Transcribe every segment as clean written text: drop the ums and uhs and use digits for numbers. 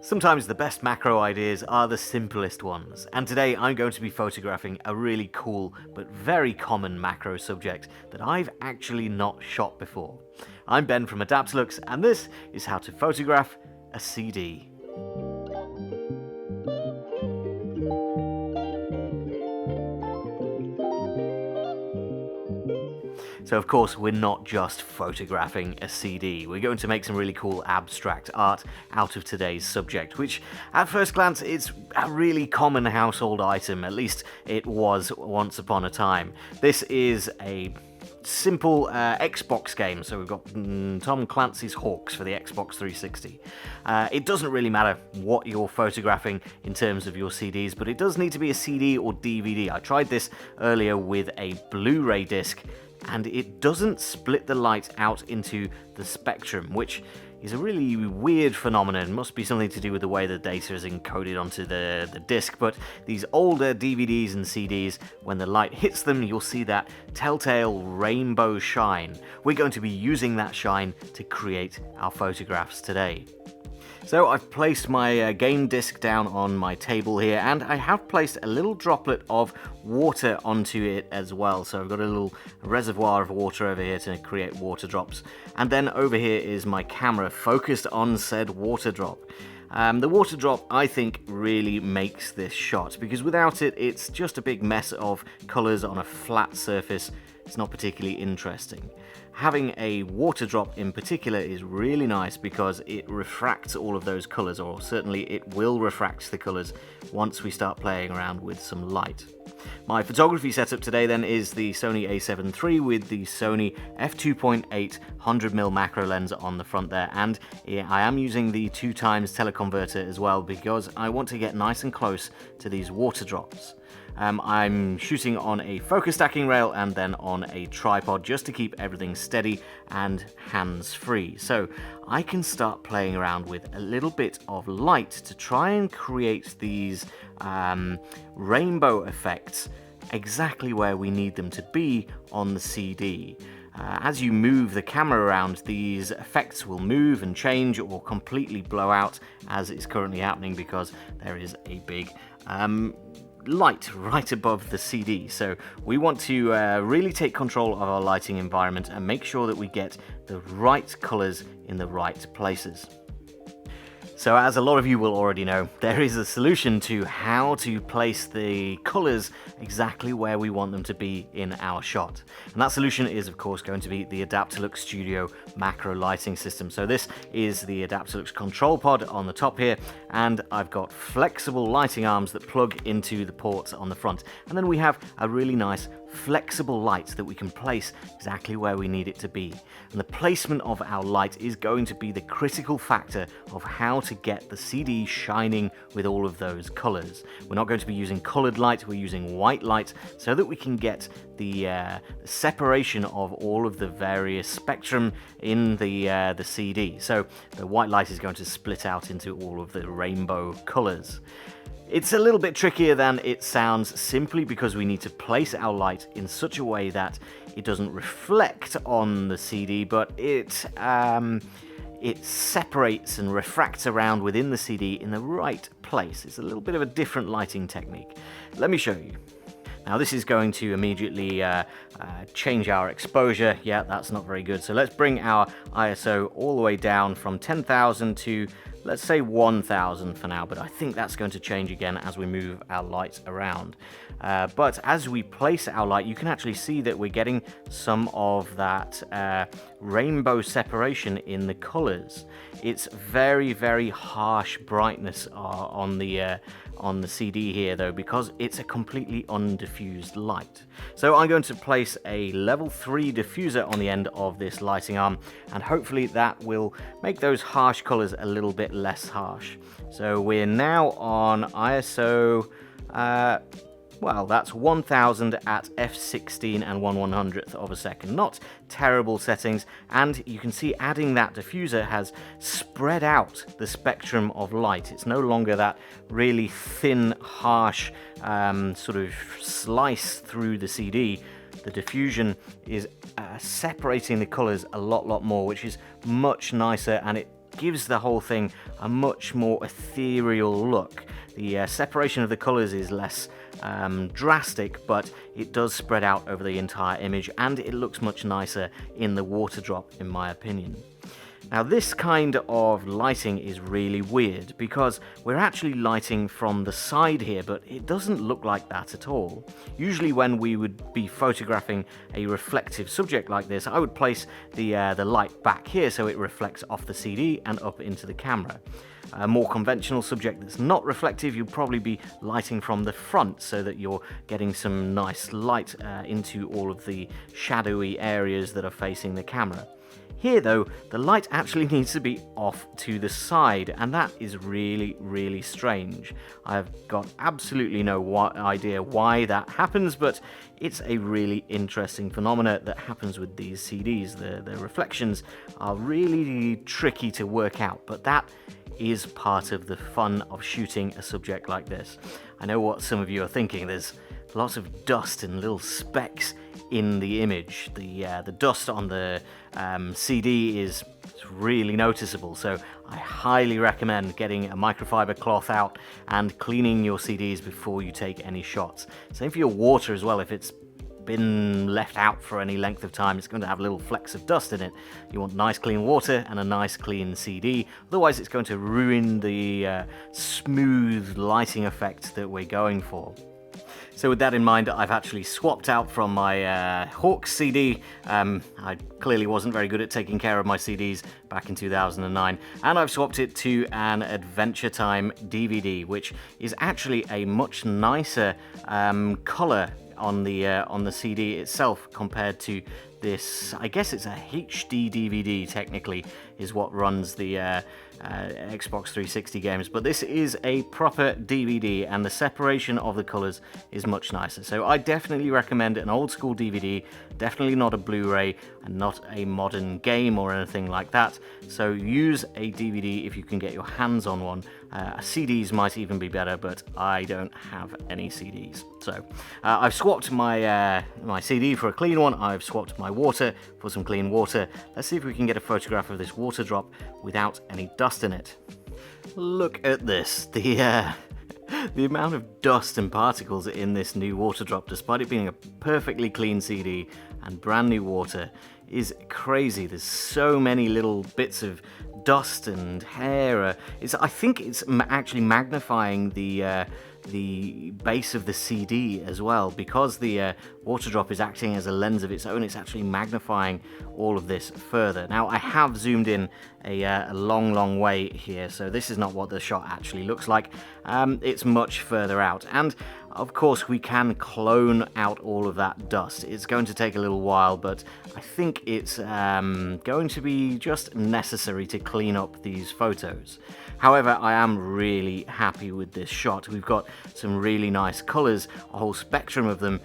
Sometimes the best macro ideas are the simplest ones, and today I'm going to be photographing a really cool but very common macro subject that I've actually not shot before. I'm Ben from Adaptalux, and this is how to photograph a CD. So of course we're not just photographing a CD, we're going to make some really cool abstract art out of today's subject, which at first glance is a really common household item, at least it was once upon a time. This is a simple Xbox game, so we've got Tom Clancy's Hawks for the Xbox 360. It doesn't really matter what you're photographing in terms of your CDs, but it does need to be a CD or DVD. I tried this earlier with a Blu-ray disc, and it doesn't split the light out into the spectrum, which is a really weird phenomenon. It must be something to do with the way the data is encoded onto the disc, but these older DVDs and CDs, when the light hits them, you'll see that telltale rainbow shine. We're going to be using that shine to create our photographs today. So I've placed my game disc down on my table here, and I have placed a little droplet of water onto it as well. So I've got a little reservoir of water over here to create water drops. And then over here is my camera focused on said water drop. The water drop, I think, really makes this shot, because without it, it's just a big mess of colors on a flat surface. It's not particularly interesting. Having a water drop in particular is really nice because it refracts all of those colors, or certainly it will refract the colors once we start playing around with some light. My photography setup today then is the Sony a7 III with the Sony f2.8 100mm macro lens on the front there, and I am using the 2x teleconverter as well because I want to get nice and close to these water drops. I'm shooting on a focus stacking rail and then on a tripod just to keep everything steady and hands-free. So I can start playing around with a little bit of light to try and create these rainbow effects exactly where we need them to be on the CD. As you move the camera around, these effects will move and change or completely blow out, as is currently happening because there is a big light right above the CD. So we want to really take control of our lighting environment and make sure that we get the right colors in the right places. So as a lot of you will already know, there is a solution to how to place the colors exactly where we want them to be in our shot. And that solution is of course going to be the Adaptalux Studio macro lighting system. So this is the Adaptalux control pod on the top here, and I've got flexible lighting arms that plug into the ports on the front. And then we have a really nice flexible light that we can place exactly where we need it to be. And the placement of our light is going to be the critical factor of how to get the CD shining with all of those colors. We're not going to be using colored light, we're using white light so that we can get the separation of all of the various spectrum in the CD. So the white light is going to split out into all of the rainbow colors. It's a little bit trickier than it sounds simply because we need to place our light in such a way that it doesn't reflect on the CD, but it separates and refracts around within the CD in the right place. It's a little bit of a different lighting technique. Let me show you. Now this is going to immediately change our exposure. Yeah, that's not very good. So let's bring our ISO all the way down from 10,000 to, let's say, 1,000 for now, but I think that's going to change again as we move our light around. But as we place our light, you can actually see that we're getting some of that rainbow separation in the colors. It's very, very harsh brightness on the CD here though, because it's a completely undiffused light. So I'm going to place a level 3 diffuser on the end of this lighting arm, and hopefully that will make those harsh colors a little bit less harsh. So we're now on ISO, well, that's 1000 at f16 and 1/100th of a second. Not terrible settings, and you can see adding that diffuser has spread out the spectrum of light. It's no longer that really thin, harsh sort of slice through the CD. The diffusion is separating the colors a lot more, which is much nicer, and it gives the whole thing a much more ethereal look. The separation of the colours is less drastic, but it does spread out over the entire image, and it looks much nicer in the water drop, in my opinion. Now, this kind of lighting is really weird because we're actually lighting from the side here, but it doesn't look like that at all. Usually when we would be photographing a reflective subject like this, I would place the light back here so it reflects off the CD and up into the camera. A more conventional subject that's not reflective, you'd probably be lighting from the front so that you're getting some nice light into all of the shadowy areas that are facing the camera. Here though, the light actually needs to be off to the side, and that is really, really strange. I've got absolutely no idea why that happens, but it's a really interesting phenomena that happens with these CDs. The reflections are really tricky to work out, but that is part of the fun of shooting a subject like this. I know what some of you are thinking. There's lots of dust and little specks in the image. The dust on the CD is really noticeable, so I highly recommend getting a microfiber cloth out and cleaning your CDs before you take any shots. Same for your water as well. If it's been left out for any length of time, it's going to have little flecks of dust in it. You want nice clean water and a nice clean CD, otherwise it's going to ruin the smooth lighting effect that we're going for. So with that in mind, I've actually swapped out from my Hawks CD. I clearly wasn't very good at taking care of my CDs back in 2009, and I've swapped it to an Adventure Time DVD, which is actually a much nicer color on the CD itself compared to this. I guess it's a HD DVD technically is what runs the Xbox 360 games, but this is a proper DVD and the separation of the colors is much nicer. So I definitely recommend an old school DVD, definitely not a Blu-ray and not a modern game or anything like that. So use a DVD if you can get your hands on one. CDs might even be better, but I don't have any CDs. So I've swapped my CD for a clean one. I've swapped my water for some clean water. Let's see if we can get a photograph of this water drop without any dust in it. Look at this. The amount of dust and particles in this new water drop, despite it being a perfectly clean CD and brand new water, is crazy. There's so many little bits of dust and hair. I think it's actually magnifying the base of the CD as well, because the water drop is acting as a lens of its own. It's actually magnifying all of this further. Now I have zoomed in a long way here, so this is not what the shot actually looks like. It's much further out, and of course we can clone out all of that dust. It's going to take a little while, but I think it's going to be just necessary to clean up these photos. However, I am really happy with this shot. We've got some really nice colors, a whole spectrum of them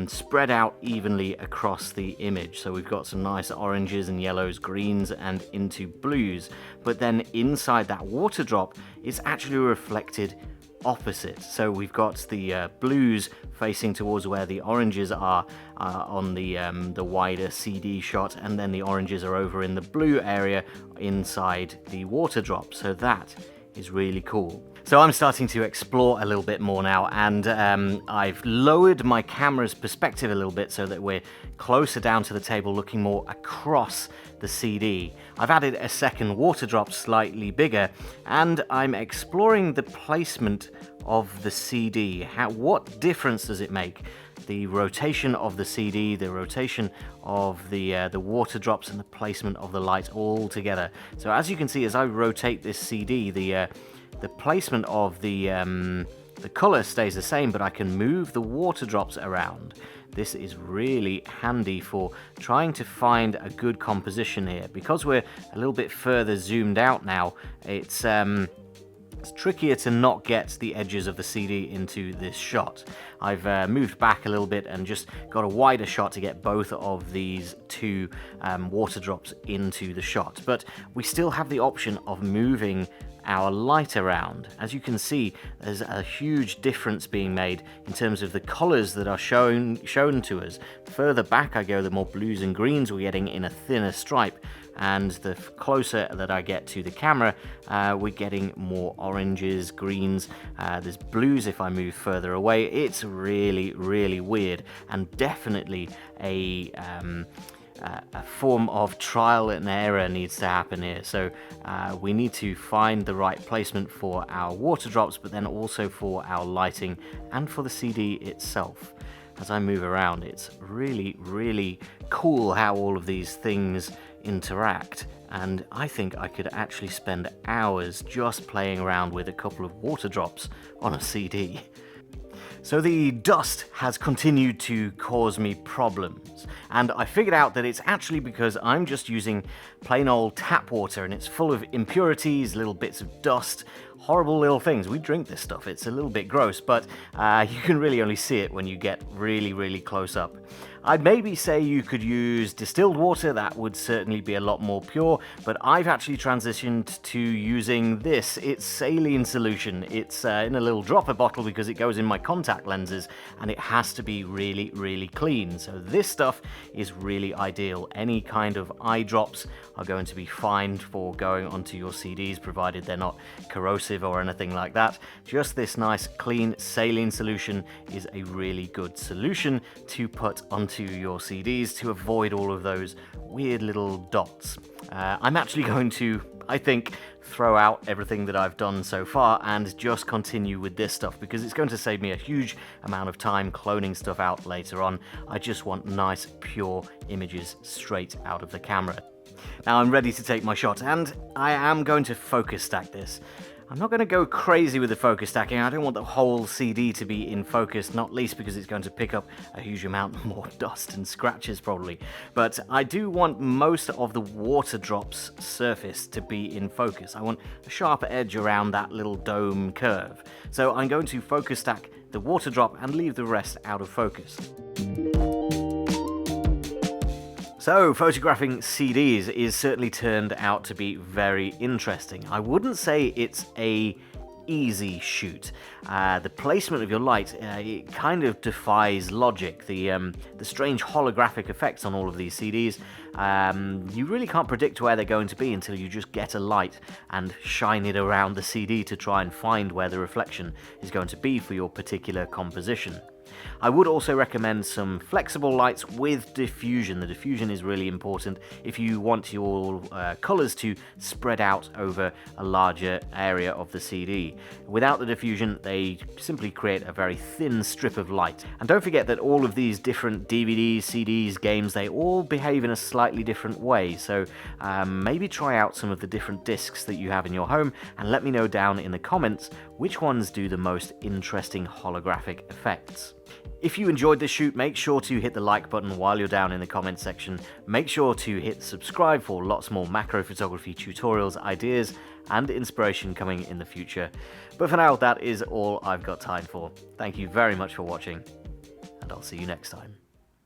spread out evenly across the image. So we've got some nice oranges and yellows, greens and into blues, but then inside that water drop it's actually reflected opposite. So we've got the blues facing towards where the oranges are on the wider CD shot, and then the oranges are over in the blue area inside the water drop. So that is really cool. So I'm starting to explore a little bit more now, and I've lowered my camera's perspective a little bit so that we're closer down to the table, looking more across the CD. I've added a second water drop slightly bigger, and I'm exploring the placement of the CD. What difference does it make? The rotation of the CD, the rotation of the water drops, and the placement of the light all together. So as you can see, as I rotate this CD, the placement of the color stays the same, but I can move the water drops around. This is really handy for trying to find a good composition here. Because we're a little bit further zoomed out now, it's trickier to not get the edges of the CD into this shot. I've moved back a little bit and just got a wider shot to get both of these two water drops into the shot. But we still have the option of moving our light around. As you can see, there's a huge difference being made in terms of the colors that are shown to us. The further back I go, the more blues and greens we're getting in a thinner stripe, and the closer that I get to the camera, we're getting more oranges, greens, there's blues if I move further away. It's really, really weird, and definitely a form of trial and error needs to happen here. So we need to find the right placement for our water drops, but then also for our lighting and for the CD itself. As I move around, it's really, really cool how all of these things interact, and I think I could actually spend hours just playing around with a couple of water drops on a CD. So the dust has continued to cause me problems, and I figured out that it's actually because I'm just using plain old tap water, and it's full of impurities, little bits of dust, horrible little things. We drink this stuff, it's a little bit gross, but you can really only see it when you get really, really close up. I'd maybe say you could use distilled water, that would certainly be a lot more pure, but I've actually transitioned to using this. It's saline solution. It's in a little dropper bottle because it goes in my contact lenses, and it has to be really, really clean. So this stuff is really ideal. Any kind of eye drops are going to be fine for going onto your CDs, provided they're not corrosive or anything like that. Just this nice clean saline solution is a really good solution to put onto your CDs to avoid all of those weird little dots. I'm actually going to, I think, throw out everything that I've done so far and just continue with this stuff, because it's going to save me a huge amount of time cloning stuff out later on. I just want nice, pure images straight out of the camera. Now I'm ready to take my shot, and I am going to focus stack this. I'm not going to go crazy with the focus stacking. I don't want the whole CD to be in focus, not least because it's going to pick up a huge amount more dust and scratches probably. But I do want most of the water drops surface to be in focus. I want a sharp edge around that little dome curve. So I'm going to focus stack the water drop and leave the rest out of focus. So, photographing CDs is certainly turned out to be very interesting. I wouldn't say it's a easy shoot. The placement of your light, it kind of defies logic. The strange holographic effects on all of these CDs, you really can't predict where they're going to be until you just get a light and shine it around the CD to try and find where the reflection is going to be for your particular composition. I would also recommend some flexible lights with diffusion. The diffusion is really important if you want your colours to spread out over a larger area of the CD. Without the diffusion, they simply create a very thin strip of light. And don't forget that all of these different DVDs, CDs, games, they all behave in a slightly different way. So maybe try out some of the different discs that you have in your home and let me know down in the comments which ones do the most interesting holographic effects. If you enjoyed this shoot, make sure to hit the like button while you're down in the comments section. Make sure to hit subscribe for lots more macro photography tutorials, ideas, and inspiration coming in the future. But for now, that is all I've got time for. Thank you very much for watching, and I'll see you next time.